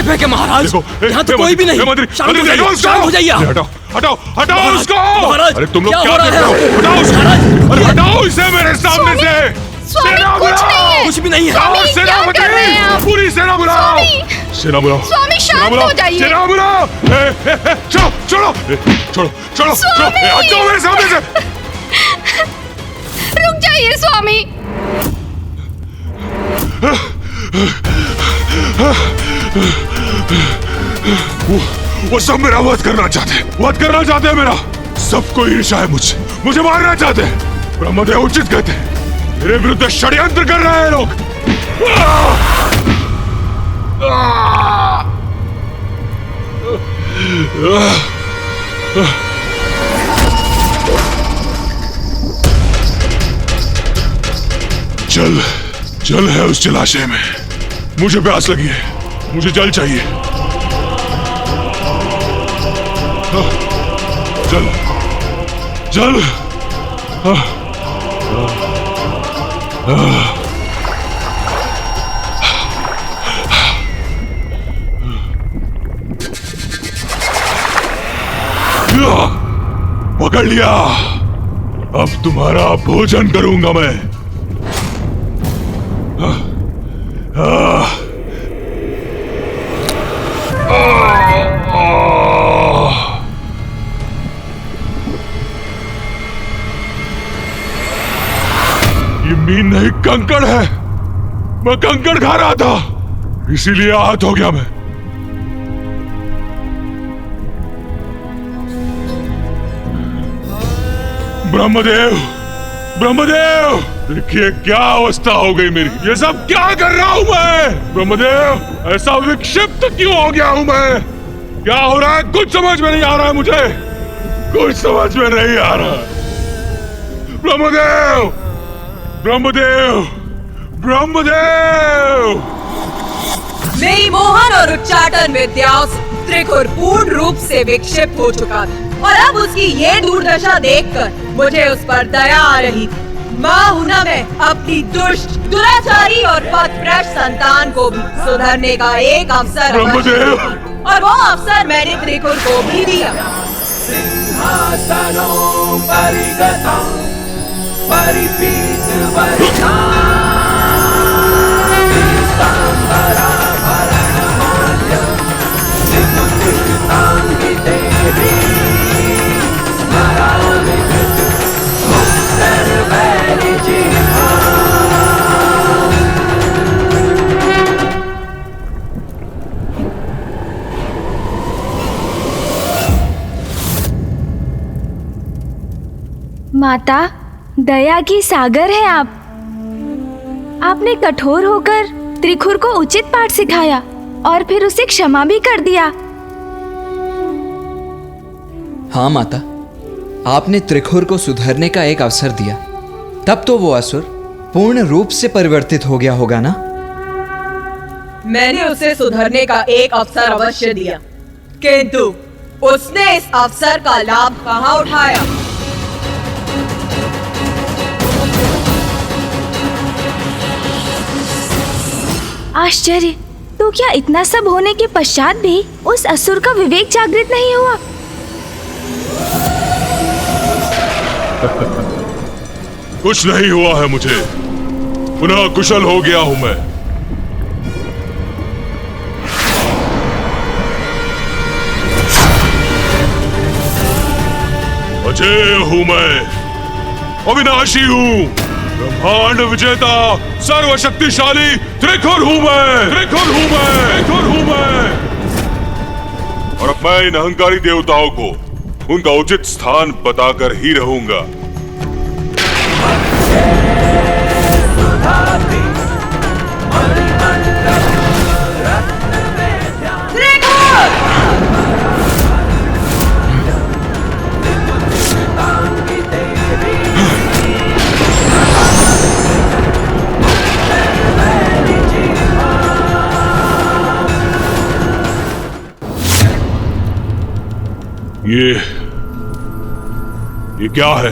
फेंके महाराज? यहाँ तो कोई भी नहीं। शांत हो जाइए। हटाओ उसको। महाराज, अरे तुम लोग क्या क्या हो रहा कर रहे हो? हटाओ उसको। अरे हटाओ इसे मेरे सामने से। स्वामी कुछ नहीं है। कुछ भी नहीं है। स्वामी क्या कर रहे हैं आप? पूरी सेना बुलाओ। सेना बुलाओ। स्वामी शांत हो जाइए। सेना बुलाओ। चलो, हटाओ मेरे सामने से। रुक जाइए स्वामी। वो सब मेरा वध करना चाहते हैं मेरा। सबको ईर्ष्या है मुझसे, मुझे मारना चाहते हैं। ब्रह्मदेव उचित कहते हैं, मेरे विरुद्ध षड्यंत्र कर रहे हैं लोग। जल है उस जलाशय में। मुझे प्यास लगी है, मुझे जल चाहिए। जल। पकड़ लिया। अब तुम्हारा भोजन करूंगा मैं। ये मीन नहीं, कंकड़ है। मैं कंकड़ खा रहा था, इसीलिए आहत हो गया मैं। ब्रह्मदेव, देखिए क्या अवस्था हो गई मेरी। ये सब क्या कर रहा हूं मैं? ब्रह्मदेव, ऐसा विक्षिप्त क्यों हो गया हूं मैं? क्या हो रहा है? कुछ समझ में नहीं आ रहा है मुझे, कुछ समझ में नहीं आ रहा। ब्रह्मदेव। मेरी मोहन और उच्चाटन विद्याओं से त्रिकुर पूर्ण रूप से विक्षिप्त हो चुका था और अब उसकी ये दुर्दशा देखकर मुझे उस पर दया आ रही थी। माँ हूँ ना मैं अपनी दुष्ट, दुराचारी और पथभ्रष्ट संतान को भी सुधरने का एक अवसर अवश्य देती। और वो अवसर मैंने त्रिकुर को भी दिया। सिंहासनों परिगता परिपीत वरिता पीतांबरा भरणमाल्य निकुंजितांगी देवी स्मरामिकृत मुक्तर्वैरिजिह्वा। माता, दया की सागर है आप। आपने कठोर होकर त्रिखुर को उचित पाठ सिखाया और फिर उसे क्षमा भी कर दिया। हाँ माता, आपने त्रिखुर को सुधरने का एक अवसर दिया, तब तो वो असुर पूर्ण रूप से परिवर्तित हो गया होगा ना? मैंने उसे सुधरने का एक अवसर अवश्य दिया, किंतु उसने इस अवसर का लाभ कहाँ उठाया? आश्चर्य, तो क्या इतना सब होने के पश्चात भी उस असुर का विवेक जागृत नहीं हुआ? कुछ नहीं हुआ है मुझे, पुनः कुशल हो गया हूं मैं। अजय हूं मैं, अविनाशी हूं, ब्रह्मांड विजेता, सर्वशक्तिशाली त्रिखुर हूं मैं, त्रिखुर हूं मैं, त्रिखुर हूं मैं। और अब मैं इन अहंकारी देवताओं को उनका उचित स्थान बताकर ही रहूंगा। ये क्या है?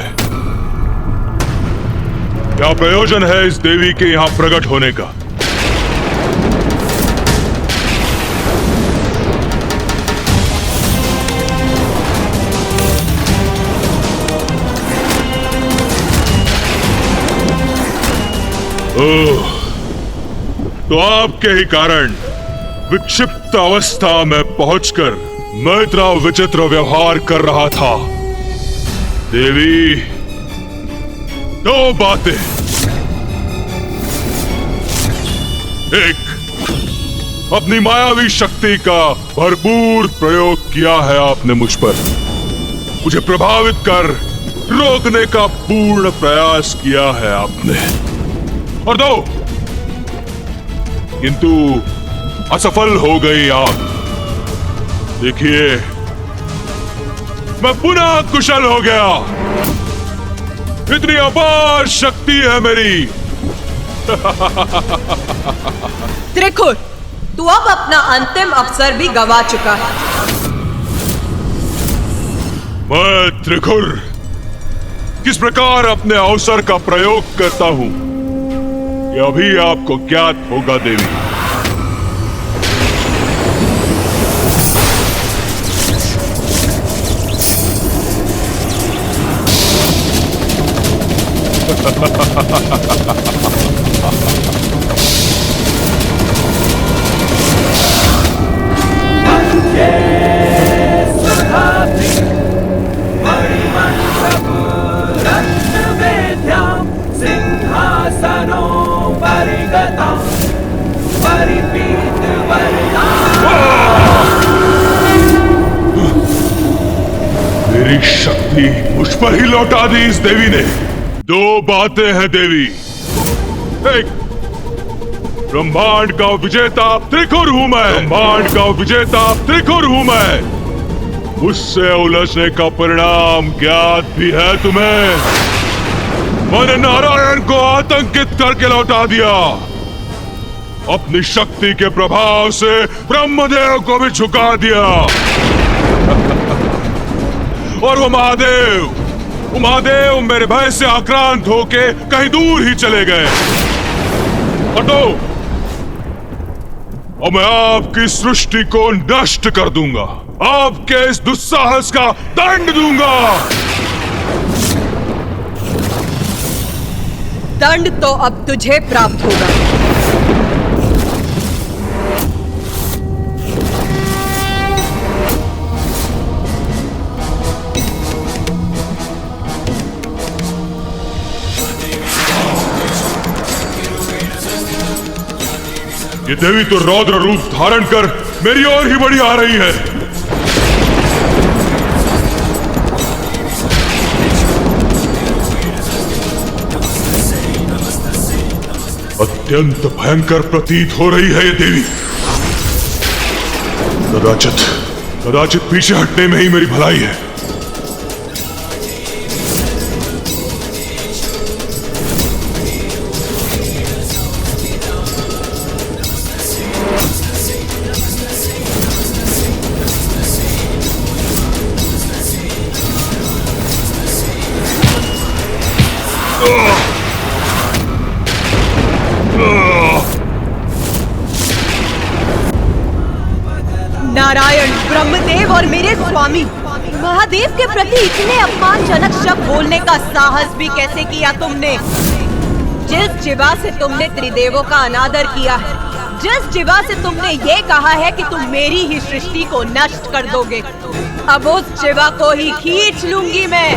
क्या प्रयोजन है इस देवी के यहां प्रकट होने का? ओह, तो आपके ही कारण विक्षिप्त अवस्था में पहुंचकर मैं इतना विचित्र व्यवहार कर रहा था। देवी, दो बातें। एक, अपनी मायावी शक्ति का भरपूर प्रयोग किया है आपने मुझ पर, मुझे प्रभावित कर रोकने का पूर्ण प्रयास किया है आपने। और दो, किंतु असफल हो गई आप। देखिए, मैं पुनः कुशल हो गया। इतनी अपार शक्ति है मेरी। त्रिखुर, तू अब अपना अंतिम अवसर भी गवा चुका है। मैं त्रिखुर किस प्रकार अपने अवसर का प्रयोग करता हूं, यह अभी आपको ज्ञात होगा देवी। मेरी शक्ति मुझ पर ही लौटा दी इस देवी ने। दो बातें हैं देवी। एक, ब्रह्मांड का विजेता त्रिखुर हूं मैं, ब्रह्मांड का विजेता त्रिखुर हूं मैं। मुझसे उलझने का परिणाम ज्ञात भी है तुम्हें। मैंने नारायण को आतंकित करके लौटा दिया। अपनी शक्ति के प्रभाव से ब्रह्मदेव को भी झुका दिया। और वो महादेव महादेव मेरे भय से आक्रांत होके कहीं दूर ही चले गए। हटो और मैं आपकी सृष्टि को नष्ट कर दूंगा, आपके इस दुस्साहस का दंड दूंगा। दंड तो अब तुझे प्राप्त होगा। ये देवी तो रौद्र रूप धारण कर मेरी ओर ही बढ़ी आ रही है। अत्यंत भयंकर प्रतीत हो रही है ये देवी। कदाचित पीछे हटने में ही मेरी भलाई है। नारायण, ब्रह्मदेव और मेरे स्वामी महादेव के प्रति इतने अपमानजनक शब्द बोलने का साहस भी कैसे किया तुमने? जिस जिवा से तुमने त्रिदेवों का अनादर किया है, जिस जिवा से तुमने ये कहा है कि तुम मेरी ही सृष्टि को नष्ट कर दोगे, अब उस जिवा को ही खींच लूंगी मैं।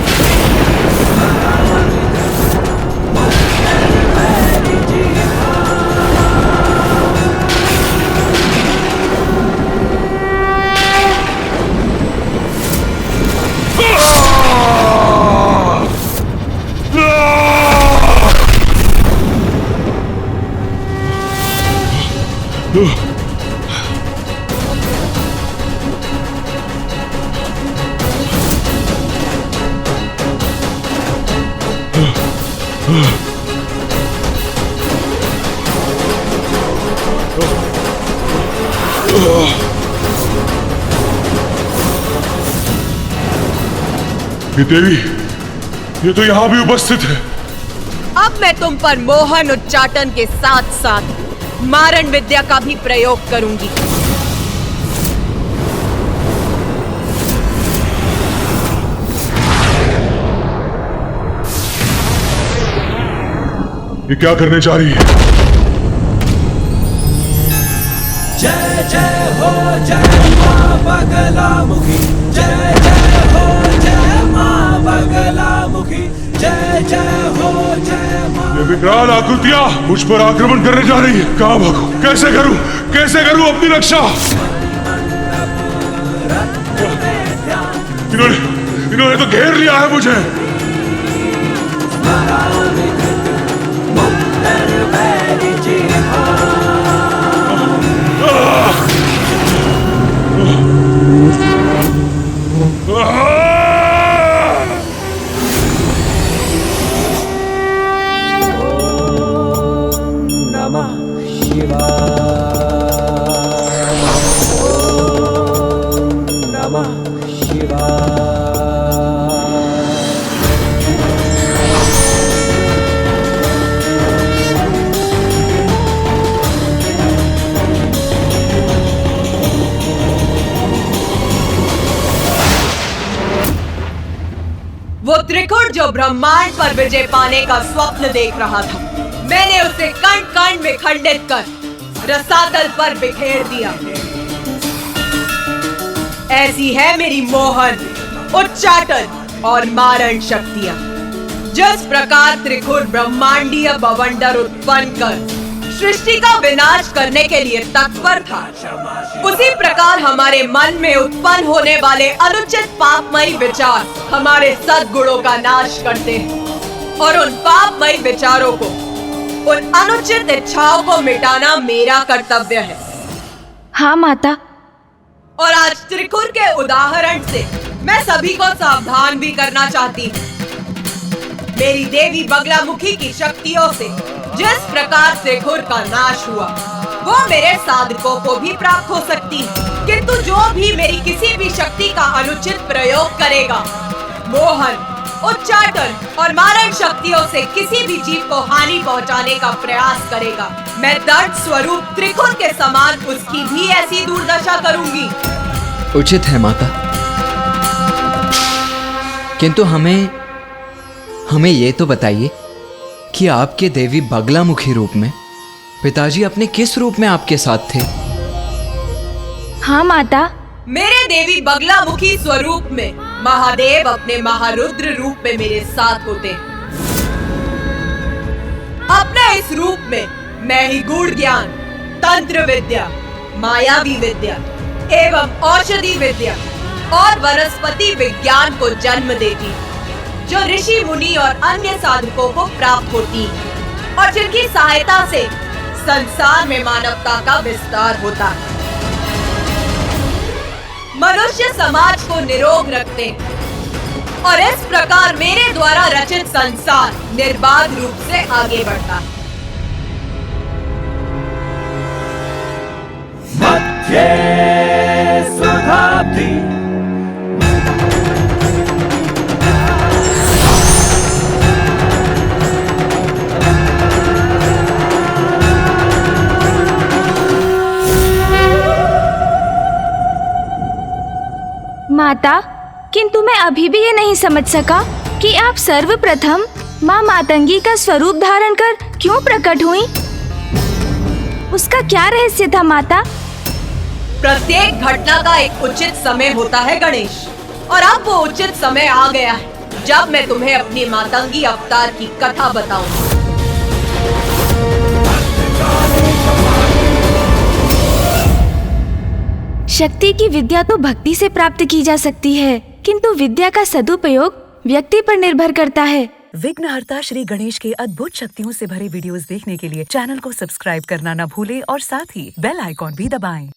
ये देवी, ये तो यहां भी उपस्थित है। अब मैं तुम पर मोहन उच्चाटन के साथ साथ मारण विद्या का भी प्रयोग करूंगी। ये क्या करने जा रही है? जय जय हो जय मां बगलामुखी, जय जय हो जय मां बगलामुखी, जय जय हो जय मां। ये विकराल आकृतियां मुझ पर आक्रमण करने जा रही है। कहां भागूं? कैसे करूं अपनी रक्षा? इन्होंने तो घेर लिया है मुझे। नमः शिवाय, नमः शिवाय। वो त्रिकुट जो ब्रह्मांड पर विजय पाने का स्वप्न देख रहा था, मैंने उसे कण कण में खंडित कर रसातल पर बिखेर दिया। ऐसी है मेरी मोहन, उच्चाटन और मारण शक्तियां। जिस प्रकार त्रिकुट ब्रह्मांडीय बवंडर उत्पन्न कर सृष्टि का विनाश करने के लिए तत्पर था, उसी प्रकार हमारे मन में उत्पन्न होने वाले अनुचित पापमयी विचार हमारे सद्गुणों का नाश करते हैं और उन पापमयी विचारों को, उन अनुचित इच्छाओं को मिटाना मेरा कर्तव्य है। हाँ माता। और आज त्रिकुट के उदाहरण से मैं सभी को सावधान भी करना चाहती हूँ। मेरी देवी बगलामुखी की शक्तियों से जिस प्रकार त्रिकुट का नाश हुआ, वो मेरे साधकों को भी प्राप्त हो सकती है। किंतु जो भी मेरी किसी भी शक्ति का अनुचित प्रयोग करेगा, मोहन उच्चाटन और मारण शक्तियों से किसी भी जीव को हानि पहुंचाने का प्रयास करेगा, मैं दर्द स्वरूप त्रिखुर के समान उसकी भी ऐसी दुर्दशा करूंगी। उचित है माता, किंतु हमें ये तो बताइए कि आपके देवी बगलामुखी रूप में पिताजी अपने किस रूप में आपके साथ थे? हाँ माता। मेरे देवी बगलामुखी स्वरूप में महादेव अपने महारुद्र रूप में मेरे साथ होते हैं। अपने इस रूप में मैं ही गूढ़ ज्ञान, तंत्र विद्या, मायावी विद्या एवं औषधि विद्या और वनस्पति विज्ञान को जन्म देती, जो ऋषि मुनि और अन्य साधकों को प्राप्त होती है और जिनकी सहायता से संसार में मानवता का विस्तार होता है। मनुष्य समाज को निरोग रखते और इस प्रकार मेरे द्वारा रचित संसार निर्बाध रूप से आगे बढ़ता है। मध्ये सुधाब्धि माता, किंतु मैं अभी भी ये नहीं समझ सका कि आप सर्वप्रथम माँ मातंगी का स्वरूप धारण कर क्यों प्रकट हुई? उसका क्या रहस्य था माता? प्रत्येक घटना का एक उचित समय होता है गणेश, और अब वो उचित समय आ गया है जब मैं तुम्हें अपनी मातंगी अवतार की कथा बताऊं। शक्ति की विद्या तो भक्ति से प्राप्त की जा सकती है, किंतु विद्या का सदुपयोग व्यक्ति पर निर्भर करता है। विघ्नहर्ता श्री गणेश के अद्भुत शक्तियों से भरे वीडियोस देखने के लिए चैनल को सब्सक्राइब करना न भूलें और साथ ही बेल आइकॉन भी दबाएं।